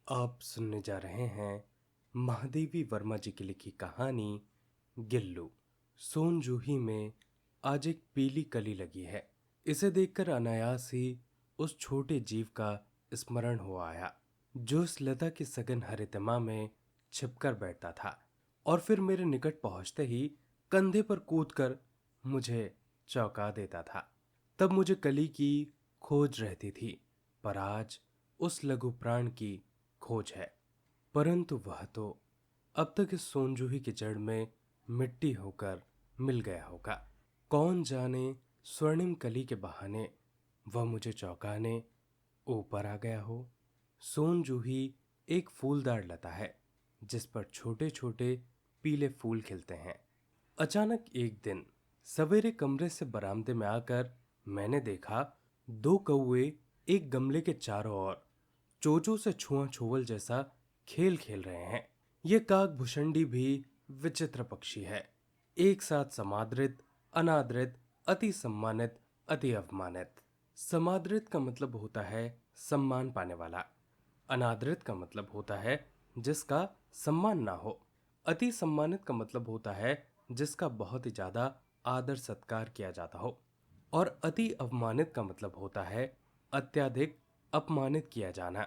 आप सुनने जा रहे हैं महादेवी वर्मा जी की लिखी कहानी गिल्लू। सोन जूही में आज एक पीली कली लगी है। इसे देखकर अनायास ही उस छोटे जीव का स्मरण हो आया जो इस लता की सघन हरितमा में छिपकर बैठता था और फिर मेरे निकट पहुंचते ही कंधे पर कूदकर मुझे चौंका देता था। तब मुझे कली की खोज रहती थी, पर आज उस लघु प्राण की खोज है। परंतु वह तो अब तक इस सोनजूही की जड़ में मिट्टी होकर मिल गया होगा। कौन जाने स्वर्णिम कली के बहाने वह मुझे चौंकाने ऊपर आ गया हो। सोनजूही एक फूलदार लता है जिस पर छोटे छोटे पीले फूल खिलते हैं। अचानक एक दिन सवेरे कमरे से बरामदे में आकर मैंने देखा दो कौवे एक गमले के चारों ओर चोचों से छुआ छुअल जैसा खेल खेल रहे हैं। ये काक भुषंडी भी विचित्र पक्षी है। एक साथ समादृत, अनादृत, अति सम्मानित, अति अवमानित। समादृत का मतलब होता है सम्मान पाने वाला। अनादृत का मतलब होता है जिसका सम्मान ना हो। अति सम्मानित का मतलब होता है जिसका बहुत ही ज्यादा आदर सत्कार किया जाता हो। और अति अवमानित का मतलब होता है अत्यधिक अपमानित किया जाना।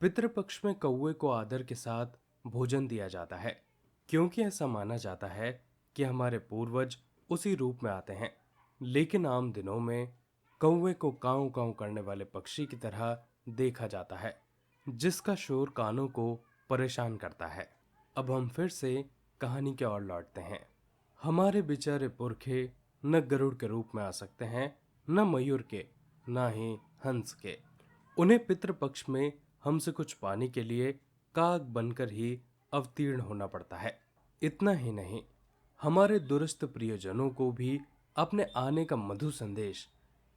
पितृपक्ष में कौवे को आदर के साथ भोजन दिया जाता है क्योंकि ऐसा माना जाता है कि हमारे पूर्वज उसी रूप में आते हैं। लेकिन आम दिनों में कौवे को काऊ काऊ करने वाले पक्षी की तरह देखा जाता है जिसका शोर कानों को परेशान करता है। अब हम फिर से कहानी की ओर लौटते हैं। हमारे बेचारे पुरखे न गरुड़ के रूप में आ सकते हैं, न मयूर के, न ही हंस के। उन्हें पितृपक्ष में हमसे कुछ पाने के लिए काग बनकर ही अवतीर्ण होना पड़ता है। इतना ही नहीं, हमारे दुरस्त प्रियजनों को भी अपने आने का मधु संदेश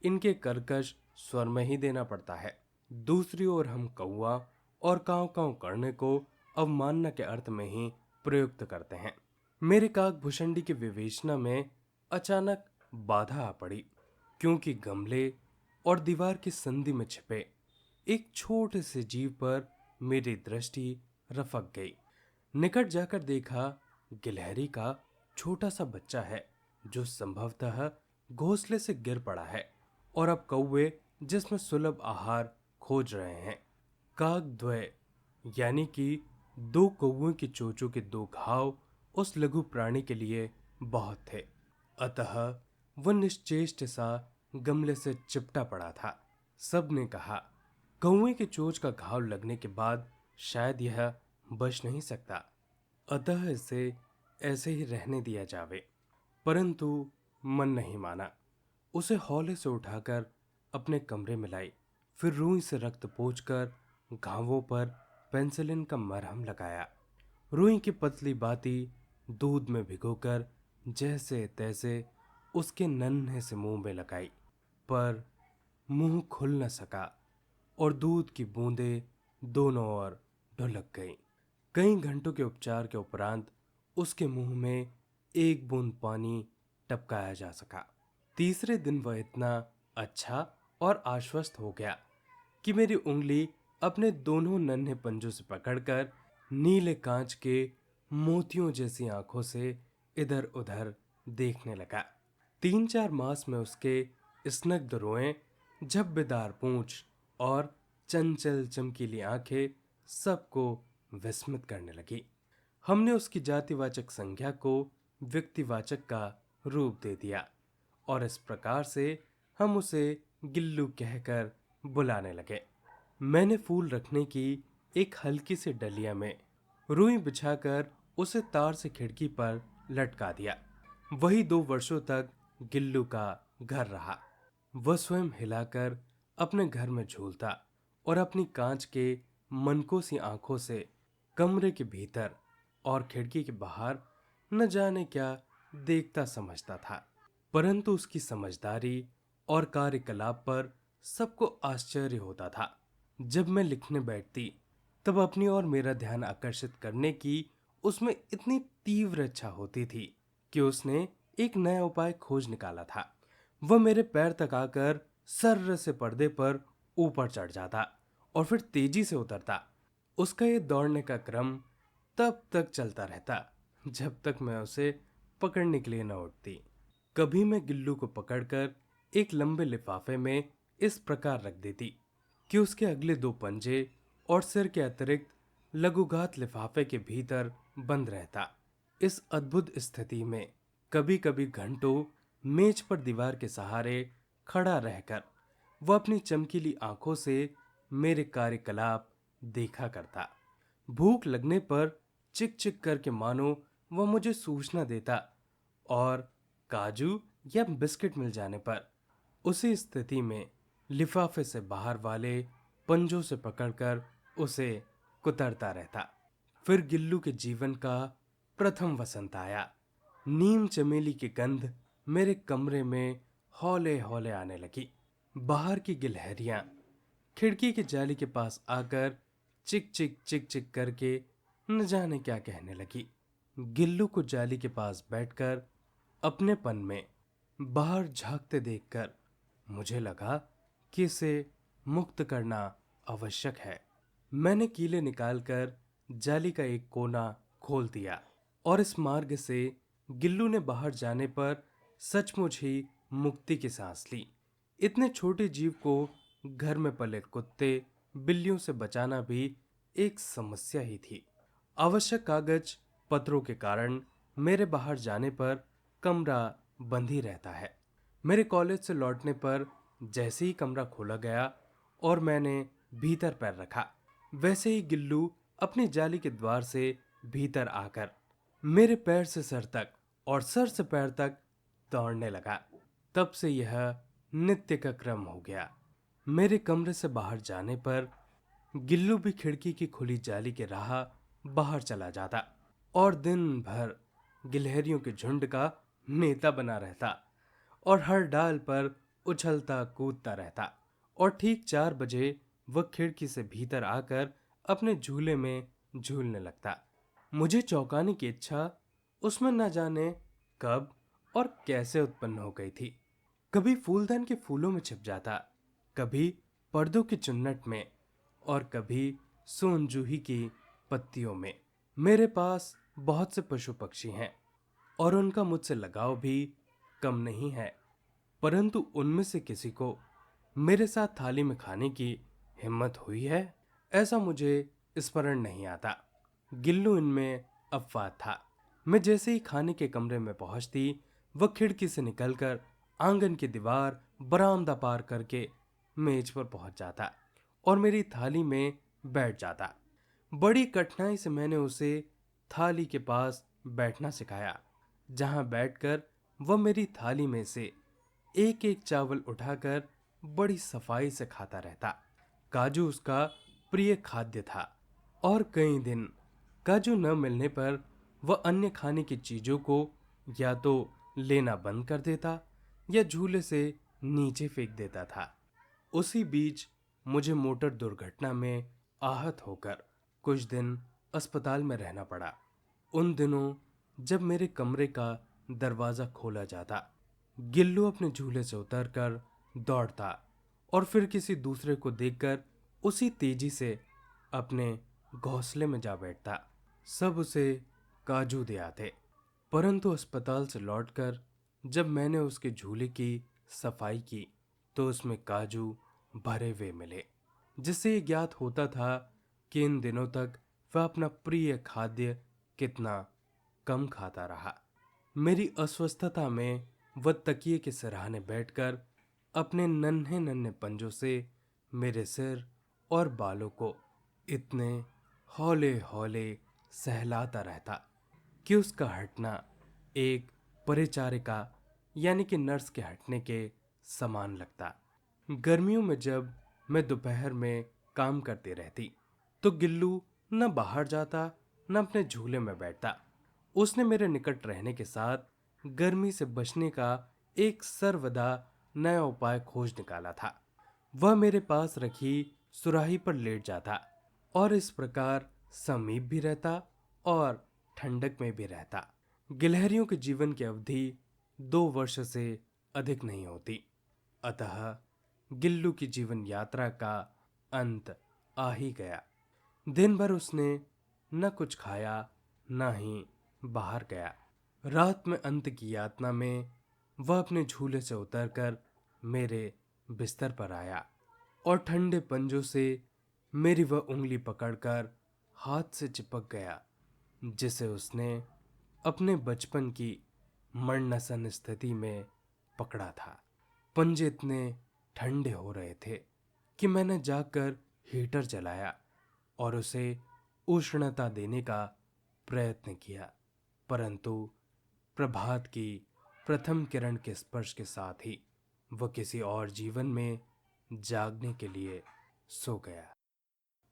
इनके कर्कश स्वर में ही देना पड़ता है। दूसरी ओर हम कौवा और काव काव करने को अवमानना के अर्थ में ही प्रयुक्त करते हैं। मेरे काक भुषंडी की विवेचना में अचानक बाधा आ पड़ी क्योंकि गमले और दीवार की संधि में छिपे एक छोटे से जीव पर मेरी दृष्टि रफक गई। निकट जाकर देखा, गिलहरी का छोटा सा बच्चा है जो संभवतः घोंसले से गिर पड़ा है और अब कौवे जिसमें सुलभ आहार खोज रहे हैं। काकद्वय यानी कि दो कौवों की चोंचों के दो घाव उस लघु प्राणी के लिए बहुत थे। अतः वह निश्चेष्ट सा गमले से चिपटा पड़ा था। सबने कहा कौवे की चोंच का घाव लगने के बाद शायद यह बच नहीं सकता, अतः इसे ऐसे ही रहने दिया जावे। परंतु मन नहीं माना। उसे हौले से उठाकर अपने कमरे में लाई, फिर रुई से रक्त पोंछकर घावों पर पेंसिलिन का मरहम लगाया। रुई की पतली बाती दूध में भिगोकर जैसे तैसे उसके नन्हे से मुंह में लगाई, पर मुंह खुल न सका और दूध की बूंदें दोनों ओर ढुलक गईं। कई घंटों के उपचार के उपरांत उसके मुंह में एक बूंद पानी टपकाया जा सका। तीसरे दिन वह इतना अच्छा और आश्वस्त हो गया कि मेरी उंगली अपने दोनों नन्हे पंजों से पकड़कर नीले कांच के मोतियों जैसी आंखों से इधर उधर देखने लगा। 3-4 मास में उसके स्नग्ध रोएं, झब्बेदार पूंछ और चंचल चमकीली आंखें सबको विस्मित करने लगी। हमने उसकी जातिवाचक संज्ञा को व्यक्तिवाचक का रूप दे दिया और इस प्रकार से हम उसे गिल्लू कहकर बुलाने लगे। मैंने फूल रखने की एक हल्की सी डलिया में रुई बिछाकर उसे तार से खिड़की पर लटका दिया। वही 2 वर्षों तक गिल्लू का घर रहा। वह स्वयं हिलाकर अपने घर में झूलता और अपनी कांच के मनकों सी आंखों से कमरे के भीतर और खिड़की के बाहर न जाने क्या देखता समझता था। परंतु उसकी समझदारी और कार्यकलाप पर सबको आश्चर्य होता था। जब मैं लिखने बैठती तब अपनी ओर मेरा ध्यान आकर्षित करने की उसमें इतनी तीव्र इच्छा होती थी कि उसने एक नया उपाय खोज निकाला था। वह मेरे पैर तक आकर सर्र से पर्दे पर ऊपर चढ़ जाता और फिर तेजी से उतरता। उसका ये दौड़ने का क्रम तब तक चलता रहता जब तक मैं उसे पकड़ने के लिए न उठती। कभी मैं गिल्लू को पकड़कर एक लंबे लिफाफे में इस प्रकार रख देती कि उसके अगले दो पंजे और सिर के अतिरिक्त लघुघात लिफाफे के भीतर बंद रहता। इस अद्भुत स्थिति में कभी कभी घंटों मेज पर दीवार के सहारे खड़ा रहकर वह अपनी चमकीली आंखों से मेरे कार्यकलाप देखा करता। भूख लगने पर चिक चिक करके मानो वह मुझे सूचना देता और काजू या बिस्किट मिल जाने पर उसी स्थिति में लिफाफे से बाहर वाले पंजों से पकड़कर उसे कुतरता रहता। फिर गिल्लू के जीवन का प्रथम वसंत आया। नीम चमेली की गंध मेरे कमरे में हौले हौले आने लगी। बाहर की गिलहरियां खिड़की के जाली के पास आकर चिक चिक चिक चिक करके न जाने क्या कहने लगी। गिल्लू को जाली के पास बैठकर अपनेपन में बाहर झांकते देखकर मुझे लगा कि इसे मुक्त करना आवश्यक है। मैंने कीले निकालकर जाली का एक कोना खोल दिया और इस मार्ग से गिल्लू ने बाहर जाने पर सचमुच ही मुक्ति की सांस ली। इतने छोटे जीव को घर में पले कुत्ते बिल्लियों से बचाना भी एक समस्या ही थी। आवश्यक कागज पत्रों के कारण मेरे बाहर जाने पर कमरा बंद ही रहता है। मेरे कॉलेज से लौटने पर जैसे ही कमरा खोला गया और मैंने भीतर पैर रखा, वैसे ही गिल्लू अपनी जाली के द्वार से भीतर आकर मेरे पैर से सर तक और सर से पैर तक दौड़ने लगा। तब से यह नित्य का क्रम हो गया। मेरे कमरे से बाहर जाने पर गिल्लू भी खिड़की की खुली जाली के राह बाहर चला जाता और दिन भर गिलहरियों के झुंड का नेता बना रहता और हर डाल पर उछलता कूदता रहता। और ठीक 4 बजे वह खिड़की से भीतर आकर अपने झूले में झूलने लगता। मुझे चौंकाने की इच्छा उसमें न जाने कब और कैसे उत्पन्न हो गई थी। कभी फूलदान के फूलों में छिप जाता, कभी पर्दों की चुन्नट में और कभी सोनजूही की पत्तियों में। मेरे पास बहुत से पशु पक्षी हैं और उनका मुझसे लगाव भी कम नहीं है, परंतु उनमें से किसी को मेरे साथ थाली में खाने की हिम्मत हुई है, ऐसा मुझे स्मरण नहीं आता। गिल्लू इनमें अपवाद था। मैं जैसे ही खाने के कमरे में पहुंचती, वह खिड़की से निकलकर आंगन की दीवार बरामदा पार करके मेज पर पहुंच जाता और मेरी थाली में बैठ जाता। बड़ी कठिनाई से मैंने उसे थाली के पास बैठना सिखाया, जहां बैठकर वह मेरी थाली में से एक एक चावल उठाकर बड़ी सफाई से खाता रहता। काजू उसका प्रिय खाद्य था और कई दिन काजू न मिलने पर वह अन्य खाने की चीजों को या तो लेना बंद कर देता या झूले से नीचे फेंक देता था। उसी बीच मुझे मोटर दुर्घटना में आहत होकर कुछ दिन अस्पताल में रहना पड़ा। उन दिनों जब मेरे कमरे का दरवाजा खोला जाता, गिल्लू अपने झूले से उतरकर दौड़ता और फिर किसी दूसरे को देखकर उसी तेजी से अपने घोंसले में जा बैठता। सब उसे काजू दे आते, परंतु अस्पताल से लौटकर जब मैंने उसके झूले की सफाई की तो उसमें काजू भरे हुए मिले, जिससे ये ज्ञात होता था कि इन दिनों तक वह अपना प्रिय खाद्य कितना कम खाता रहा। मेरी अस्वस्थता में वह तकिए के सिरहाने बैठकर अपने नन्हे नन्हे पंजों से मेरे सिर और बालों को इतने हौले हौले सहलाता रहता कि उसका हटना एक परिचारिका यानी कि नर्स के हटने के समान लगता। गर्मियों में जब मैं दोपहर में काम करती रहती तो गिल्लू न बाहर जाता न अपने झूले में बैठता। उसने मेरे निकट रहने के साथ गर्मी से बचने का एक सर्वदा नया उपाय खोज निकाला था। वह मेरे पास रखी सुराही पर लेट जाता और इस प्रकार समीप भी रहता और ठंडक में भी रहता। गिलहरियों के जीवन की अवधि 2 वर्ष से अधिक नहीं होती, अतः गिल्लू की जीवन यात्रा का अंत आ ही गया। दिन भर उसने न कुछ खाया न ही बाहर गया। रात में अंत की यातना में वह अपने झूले से उतरकर मेरे बिस्तर पर आया और ठंडे पंजों से मेरी वह उंगली पकड़कर हाथ से चिपक गया जिसे उसने अपने बचपन की मरणसन स्थिति में पकड़ा था। पंजे इतने ठंडे हो रहे थे कि मैंने जाकर हीटर जलाया और उसे उष्णता देने का प्रयत्न किया, परंतु प्रभात की प्रथम किरण के स्पर्श के साथ ही वह किसी और जीवन में जागने के लिए सो गया।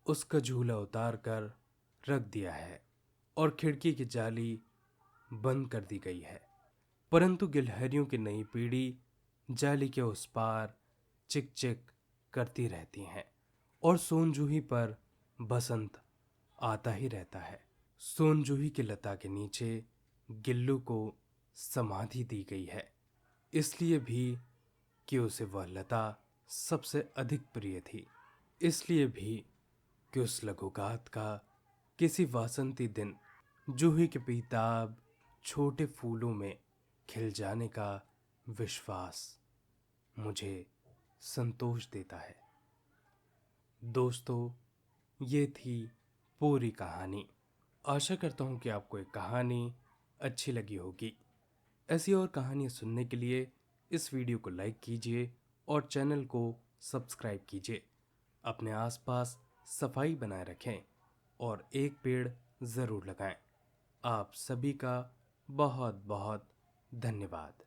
उसका झूला उतार कर रख दिया है और खिड़की की जाली बंद कर दी गई है, परंतु गिलहरियों की नई पीढ़ी जाली के उस पार चिक चिक करती रहती हैं और सोनजूही पर बसंत आता ही रहता है। सोनजूही की लता के नीचे गिल्लू को समाधि दी गई है, इसलिए भी कि उसे वह लता सबसे अधिक प्रिय थी, इसलिए भी कि उस लघुगात का किसी वासंती दिन जूही के पीताब छोटे फूलों में खिल जाने का विश्वास मुझे संतोष देता है। दोस्तों, ये थी पूरी कहानी। आशा करता हूँ कि आपको एक कहानी अच्छी लगी होगी। ऐसी और कहानियाँ सुनने के लिए इस वीडियो को लाइक कीजिए और चैनल को सब्सक्राइब कीजिए। अपने आसपास सफाई बनाए रखें और एक पेड़ ज़रूर लगाएं। आप सभी का बहुत बहुत धन्यवाद।